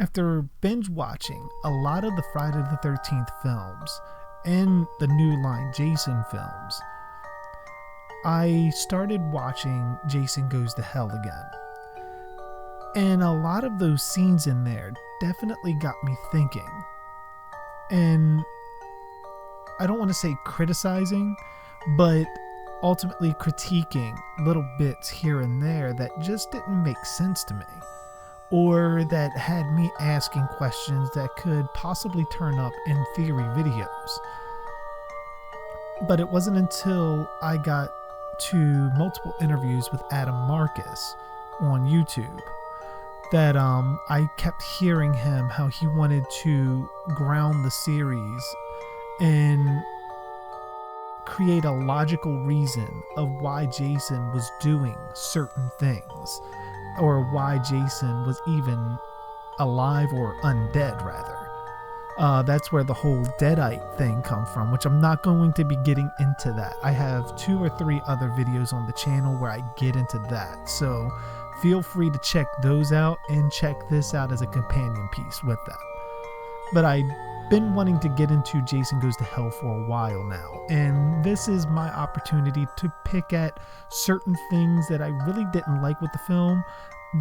After binge watching a lot of the Friday the 13th films and the New Line Jason films, I started watching Jason Goes to Hell again. And a lot of those scenes in there definitely got me thinking. And I don't want to say criticizing, but ultimately critiquing little bits here and there that just didn't make sense to me, or that had me asking questions that could possibly turn up in theory videos. But it wasn't until I got to multiple interviews with Adam Marcus on YouTube that I kept hearing him how he wanted to ground the series and create a logical reason of why Jason was doing certain things, or why Jason was even alive, or undead rather. That's where the whole deadite thing come from, which I'm not going to be getting into that. I have 2 or 3 other videos on the channel where I get into that, so feel free to check those out and check this out as a companion piece with them. But I've been wanting to get into Jason Goes to Hell for a while now, and this is my opportunity to pick at certain things that I really didn't like with the film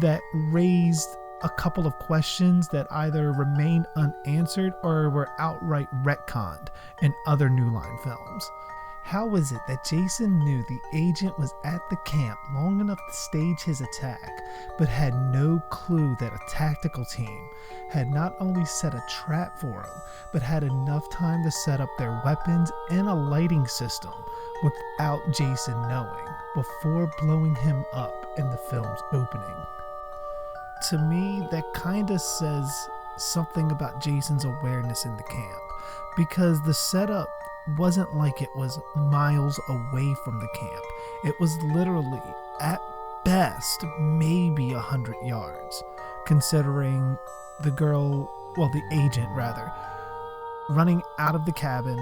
that raised a couple of questions that either remained unanswered or were outright retconned in other New Line films. How was it that Jason knew the agent was at the camp long enough to stage his attack, but had no clue that a tactical team had not only set a trap for him, but had enough time to set up their weapons and a lighting system without Jason knowing, before blowing him up in the film's opening? To me, that kinda says something about Jason's awareness in the camp, because the setup wasn't like it was miles away from the camp. It was literally, at best, maybe 100 yards, considering the agent rather, running out of the cabin,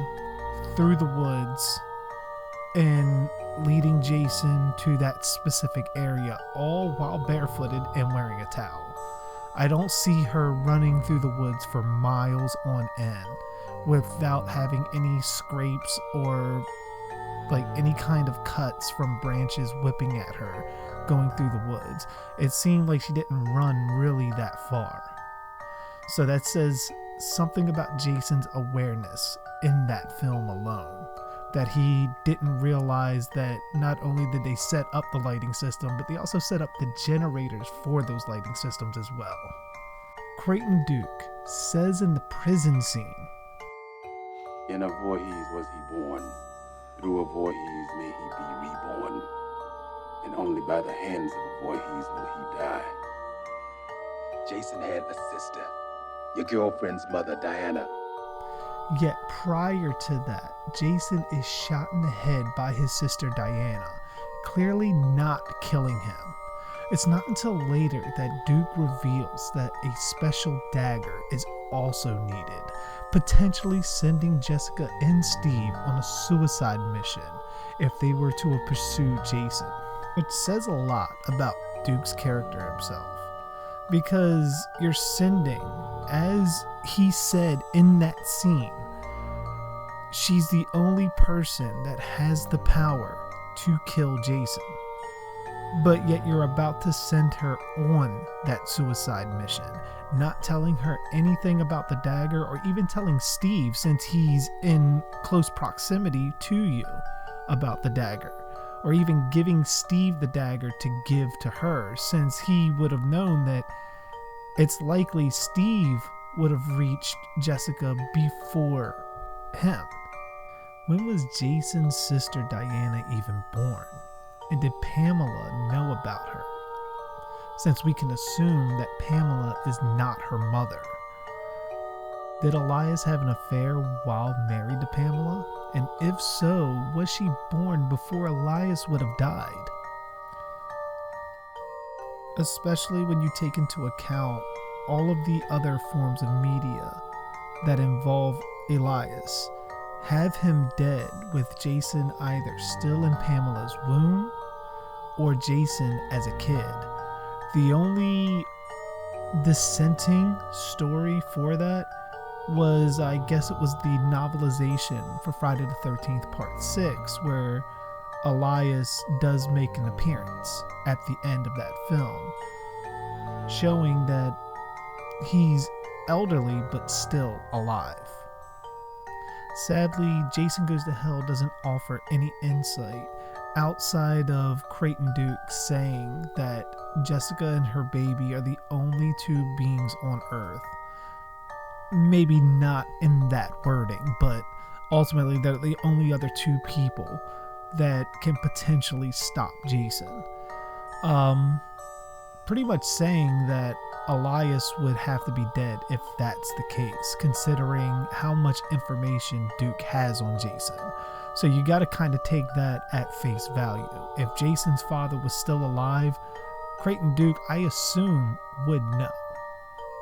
through the woods, and leading Jason to that specific area, all while barefooted and wearing a towel. I don't see her running through the woods for miles on end without having any scrapes or like any kind of cuts from branches whipping at her going through the woods. It seemed like she didn't run really that far. So that says something about Jason's awareness in that film alone, that he didn't realize that not only did they set up the lighting system, but they also set up the generators for those lighting systems as well. Creighton Duke says in the prison scene, "In a Voorhees was he born, through a Voorhees may he be reborn, and only by the hands of a Voorhees will he die." Jason had a sister, your girlfriend's mother, Diana. Yet prior to that, Jason is shot in the head by his sister Diana, clearly not killing him. It's not until later that Duke reveals that a special dagger is also needed, potentially sending Jessica and Steve on a suicide mission if they were to pursue Jason, which says a lot about Duke's character himself, because you're sending, as he said in that scene, she's the only person that has the power to kill Jason, but yet you're about to send her on that suicide mission, not telling her anything about the dagger, or even telling Steve, since he's in close proximity to you, about the dagger, or even giving Steve the dagger to give to her, since he would have known that it's likely Steve would have reached Jessica before him. When was Jason's sister Diana even born? And did Pamela know about her? Since we can assume that Pamela is not her mother. Did Elias have an affair while married to Pamela? And if so, was she born before Elias would have died? Especially when you take into account all of the other forms of media that involve Elias. Have him dead with Jason either still in Pamela's womb or Jason as a kid. The only dissenting story for that was, I guess it was the novelization for Friday the 13th Part 6, where Elias does make an appearance at the end of that film, showing that he's elderly but still alive. Sadly, Jason Goes to Hell doesn't offer any insight outside of Creighton Duke saying that Jessica and her baby are the only two beings on Earth. Maybe not in that wording, but ultimately they're the only other two people that can potentially stop Jason. Pretty much saying that Elias would have to be dead if that's the case, considering how much information Duke has on Jason. So you got to kind of take that at face value. If Jason's father was still alive, Creighton Duke, I assume, would know.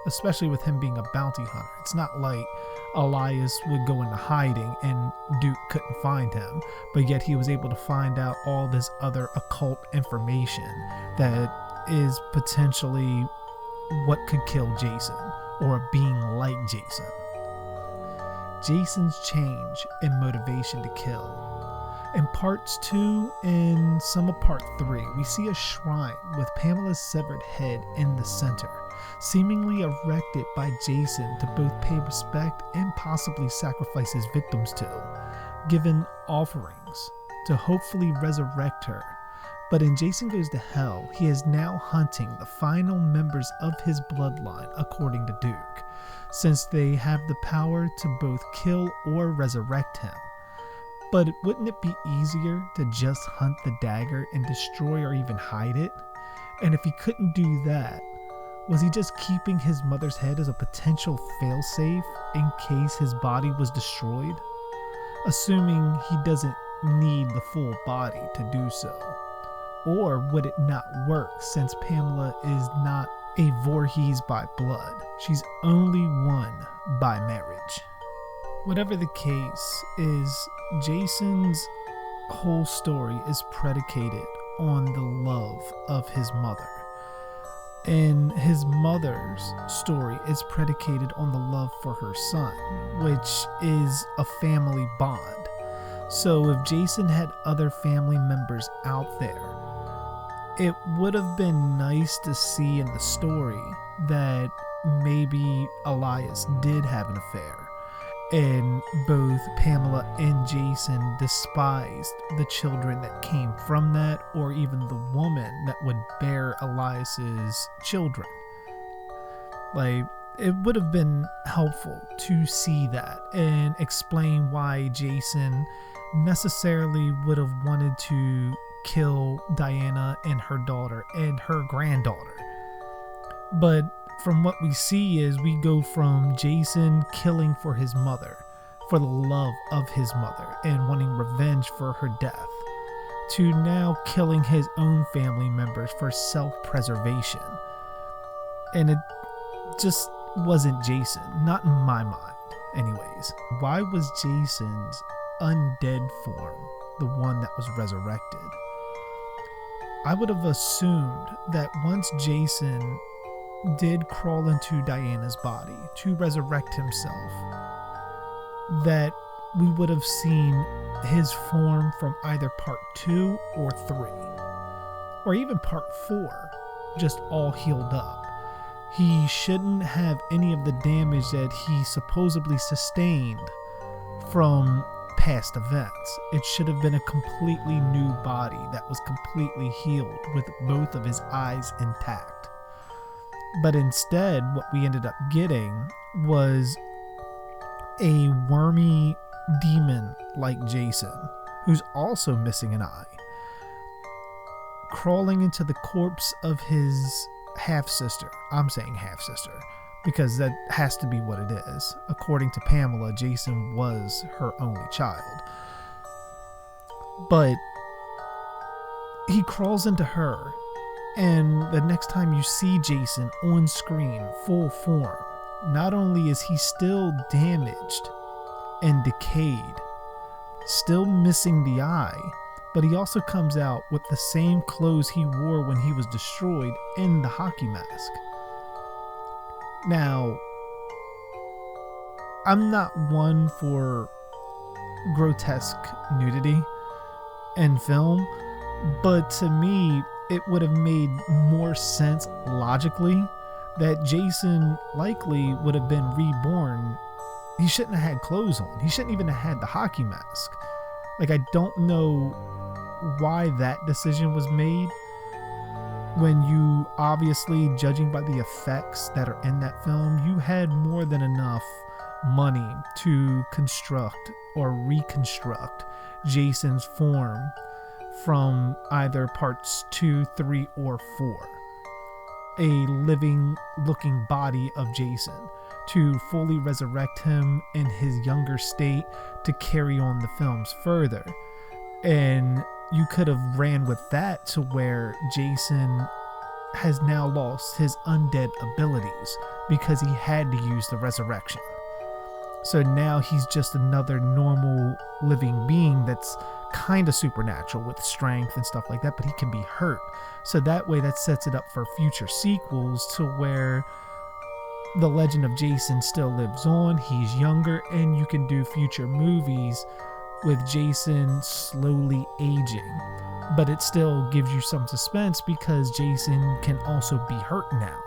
Especially with him being a bounty hunter. It's not like Elias would go into hiding and Duke couldn't find him, but yet he was able to find out all this other occult information that is potentially what could kill Jason, or a being like Jason. Jason's change and motivation to kill. In parts 2 and some of part 3, we see a shrine with Pamela's severed head in the center, seemingly erected by Jason to both pay respect and possibly sacrifice his victims to, given offerings to hopefully resurrect her. But in Jason Goes to Hell, he is now hunting the final members of his bloodline, according to Duke, since they have the power to both kill or resurrect him. But wouldn't it be easier to just hunt the dagger and destroy or even hide it? And if he couldn't do that, was he just keeping his mother's head as a potential failsafe in case his body was destroyed? Assuming he doesn't need the full body to do so. Or would it not work since Pamela is not a Voorhees by blood? She's only one by marriage. Whatever the case is, Jason's whole story is predicated on the love of his mother. And his mother's story is predicated on the love for her son, which is a family bond. So if Jason had other family members out there, it would have been nice to see in the story that maybe Elias did have an affair, and both Pamela and Jason despised the children that came from that, or even the woman that would bear Elias's children. Like, it would have been helpful to see that and explain why Jason necessarily would have wanted to kill Diana and her daughter and her granddaughter. But from what we see is we go from Jason killing for his mother, for the love of his mother and wanting revenge for her death, to now killing his own family members for self-preservation. And it just wasn't Jason, not in my mind anyways. Why was Jason's undead form the one that was resurrected? I would have assumed that once Jason did crawl into Diana's body to resurrect himself, that we would have seen his form from either part 2 or 3, or even part 4, just all healed up. He shouldn't have any of the damage that he supposedly sustained from past events. It should have been a completely new body that was completely healed with both of his eyes intact. But instead, what we ended up getting was a wormy demon like Jason, who's also missing an eye, crawling into the corpse of his half-sister. I'm saying half-sister because that has to be what it is. According to Pamela, Jason was her only child. But he crawls into her, and the next time you see Jason on screen, full form, not only is he still damaged and decayed, still missing the eye, but he also comes out with the same clothes he wore when he was destroyed in the hockey mask. Now, I'm not one for grotesque nudity in film, but to me, it would have made more sense logically that Jason likely would have been reborn. He shouldn't have had clothes on. He shouldn't even have had the hockey mask. Like, I don't know why that decision was made when you obviously, judging by the effects that are in that film, you had more than enough money to construct or reconstruct Jason's form from either parts 2, 3, or 4. A living looking body of Jason to fully resurrect him in his younger state to carry on the films further. And you could have ran with that to where Jason has now lost his undead abilities because he had to use the resurrection. So now he's just another normal living being that's kind of supernatural with strength and stuff like that, but he can be hurt. So that way, that sets it up for future sequels to where the legend of Jason still lives on. He's younger, and you can do future movies with Jason slowly aging. But it still gives you some suspense because Jason can also be hurt now.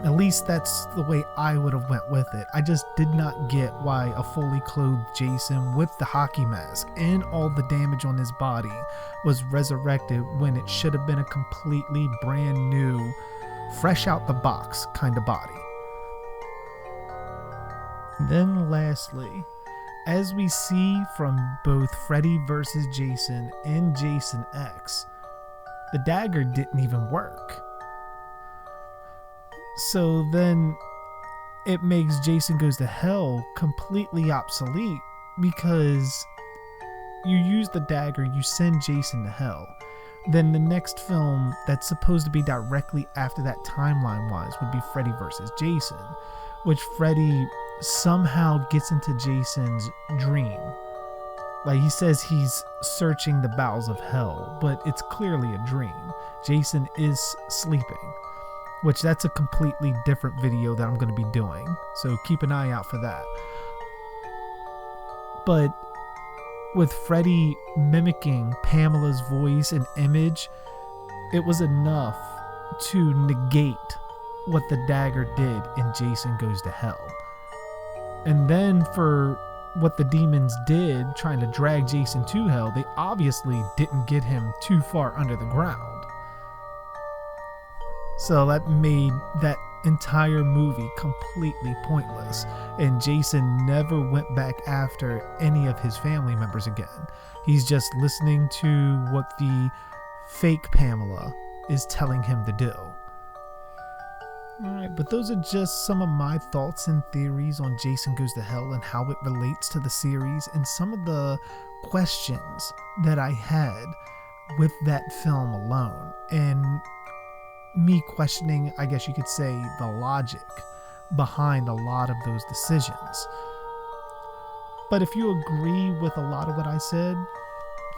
At least that's the way I would have went with it. I just did not get why a fully clothed Jason with the hockey mask and all the damage on his body was resurrected when it should have been a completely brand new, fresh out the box kind of body. Then lastly, as we see from both Freddy vs. Jason and Jason X, the dagger didn't even work. So then it makes Jason Goes to Hell completely obsolete because you use the dagger, you send Jason to hell. Then the next film that's supposed to be directly after that timeline-wise would be Freddy vs. Jason, which Freddy somehow gets into Jason's dream. Like, he says he's searching the bowels of hell, but it's clearly a dream. Jason is sleeping, which that's a completely different video that I'm going to be doing, so keep an eye out for that. But with Freddy mimicking Pamela's voice and image, it was enough to negate what the dagger did in Jason Goes to Hell. And then for what the demons did, trying to drag Jason to hell, they obviously didn't get him too far under the ground. So that made that entire movie completely pointless, and Jason never went back after any of his family members again. He's just listening to what the fake Pamela is telling him to do. Alright, but those are just some of my thoughts and theories on Jason Goes to Hell and how it relates to the series, and some of the questions that I had with that film alone, and me questioning, I guess you could say, the logic behind a lot of those decisions. But if you agree with a lot of what I said,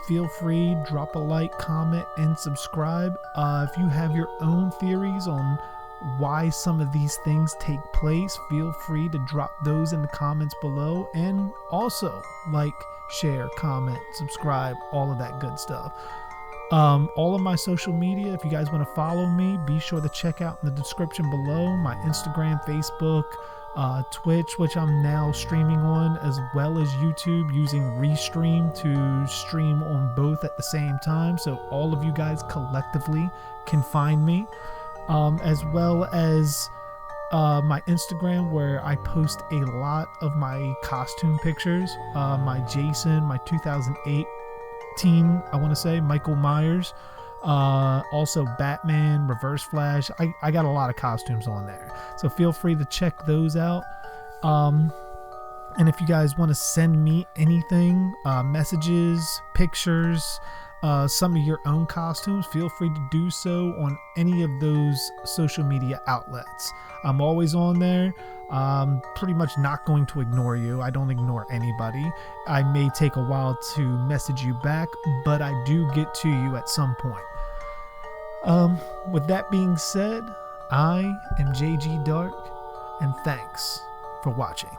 feel free, drop a like, comment, and subscribe. If you have your own theories on why some of these things take place, feel free to drop those in the comments below, and also like, share, comment, subscribe, all of that good stuff. All of my social media, if you guys want to follow me, be sure to check out in the description below my Instagram, Facebook, Twitch, which I'm now streaming on, as well as YouTube, using Restream to stream on both at the same time, so all of you guys collectively can find me, as well as my Instagram, where I post a lot of my costume pictures, my Jason, my 2008 I want to say, Michael Myers, also Batman, Reverse Flash. I got a lot of costumes on there, so feel free to check those out. And if you guys want to send me anything, messages, pictures, some of your own costumes, feel free to do so on any of those social media outlets. I'm always on there. Pretty much not going to ignore you. I don't ignore anybody. I may take a while to message you back, but I do get to you at some point. With that being said, I am JG Dark, and thanks for watching.